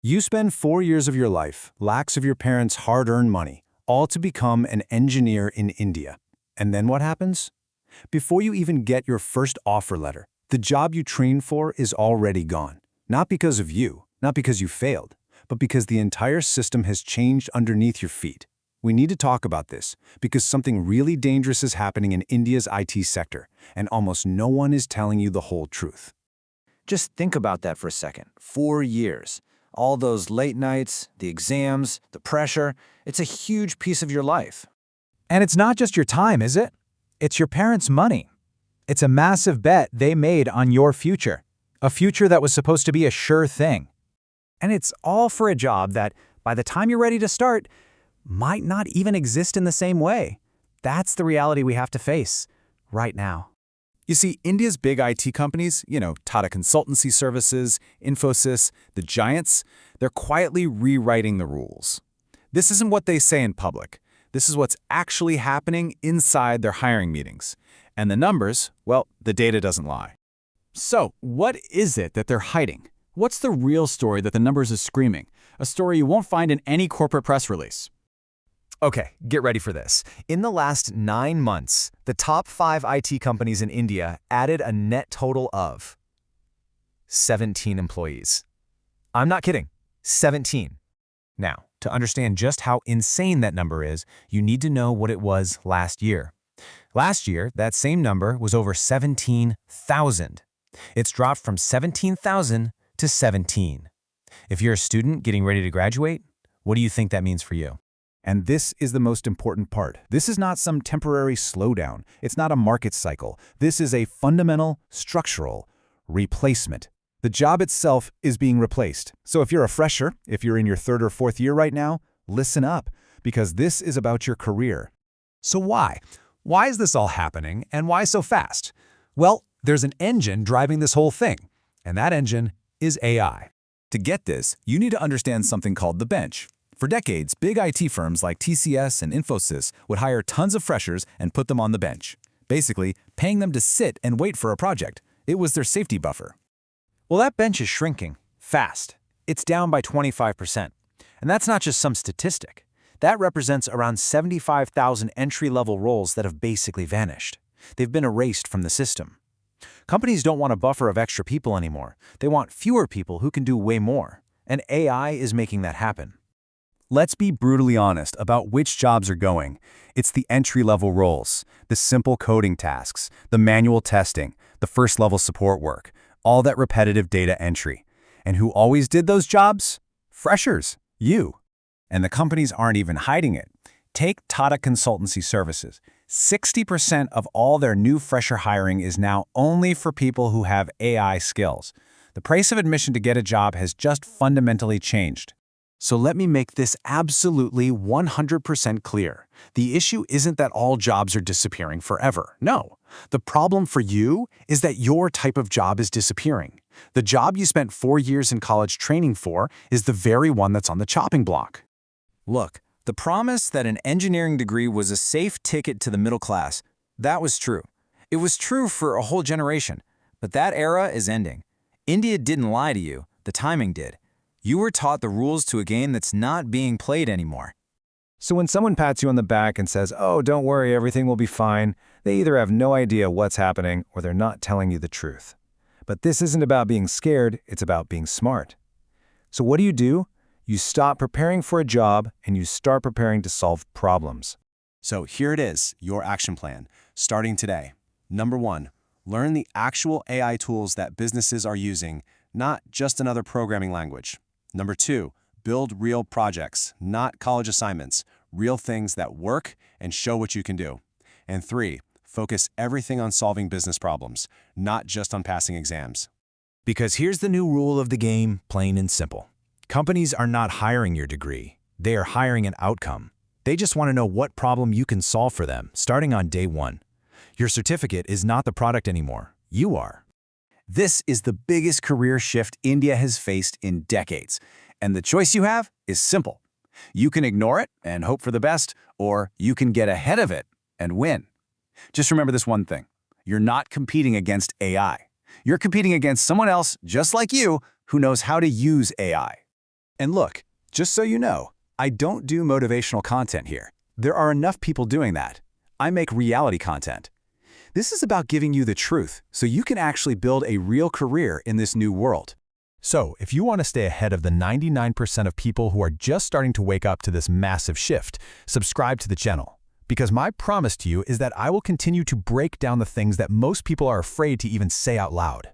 You spend 4 years of your life, lakhs of your parents' hard-earned money, all to become an engineer in India. And then what happens? Before you even get your first offer letter, the job you trained for is already gone. Not because of you, not because you failed, but because the entire system has changed underneath your feet. We need to talk about this because something really dangerous is happening in India's IT sector, and almost no one is telling you the whole truth. Just think about that for a second. 4 years. All those late nights, the exams, the pressure, it's a huge piece of your life. And it's not just your time, is it? It's your parents' money. It's a massive bet they made on your future, a future that was supposed to be a sure thing. And it's all for a job that, by the time you're ready to start, might not even exist in the same way. That's the reality we have to face right now. You see, India's big IT companies, Tata Consultancy Services, Infosys, the giants, they're quietly rewriting the rules. This isn't what they say in public. This is what's actually happening inside their hiring meetings. And the numbers, well, the data doesn't lie. So, what is it that they're hiding? What's the real story that the numbers are screaming? A story you won't find in any corporate press release. Okay, get ready for this. In the last 9 months, the top 5 IT companies in India added a net total of 17 employees. I'm not kidding, 17. Now, to understand just how insane that number is, you need to know what it was last year. Last year, that same number was over 17,000. It's dropped from 17,000 to 17. If you're a student getting ready to graduate, what do you think that means for you? And this is the most important part. This is not some temporary slowdown. It's not a market cycle. This is a fundamental, structural replacement. The job itself is being replaced. So if you're a fresher, if you're in your 3rd or 4th year right now, listen up, because this is about your career. So why? Why is this all happening, and why so fast? Well, there's an engine driving this whole thing, and that engine is AI. To get this, you need to understand something called the bench. For decades, big IT firms like TCS and Infosys would hire tons of freshers and put them on the bench, basically paying them to sit and wait for a project. It was their safety buffer. Well, that bench is shrinking fast. It's down by 25%. And that's not just some statistic. That represents around 75,000 entry-level roles that have basically vanished. They've been erased from the system. Companies don't want a buffer of extra people anymore. They want fewer people who can do way more. And AI is making that happen. Let's be brutally honest about which jobs are going. It's the entry-level roles, the simple coding tasks, the manual testing, the first-level support work, all that repetitive data entry. And who always did those jobs? Freshers, you. And the companies aren't even hiding it. Take Tata Consultancy Services. 60% of all their new fresher hiring is now only for people who have AI skills. The price of admission to get a job has just fundamentally changed. So let me make this absolutely 100% clear. The issue isn't that all jobs are disappearing forever. No. The problem for you is that your type of job is disappearing. The job you spent 4 years in college training for is the very one that's on the chopping block. Look, the promise that an engineering degree was a safe ticket to the middle class, that was true. It was true for a whole generation. But that era is ending. India didn't lie to you. The timing did. You were taught the rules to a game that's not being played anymore. So when someone pats you on the back and says, "Oh, don't worry, everything will be fine," they either have no idea what's happening or they're not telling you the truth. But this isn't about being scared, it's about being smart. So what do? You stop preparing for a job and you start preparing to solve problems. So here it is, your action plan, starting today. Number 1, learn the actual AI tools that businesses are using, not just another programming language. Number 2, build real projects, not college assignments, real things that work and show what you can do. And 3, focus everything on solving business problems, not just on passing exams. Because here's the new rule of the game, plain and simple. Companies are not hiring your degree. They are hiring an outcome. They just want to know what problem you can solve for them, starting on day 1. Your certificate is not the product anymore. You are. This is the biggest career shift India has faced in decades. And the choice you have is simple. You can ignore it and hope for the best, or you can get ahead of it and win. Just remember this one thing. You're not competing against AI. You're competing against someone else just like you who knows how to use AI. And look, just so you know, I don't do motivational content here. There are enough people doing that. I make reality content. This is about giving you the truth so you can actually build a real career in this new world. So, if you want to stay ahead of the 99% of people who are just starting to wake up to this massive shift, subscribe to the channel. Because my promise to you is that I will continue to break down the things that most people are afraid to even say out loud.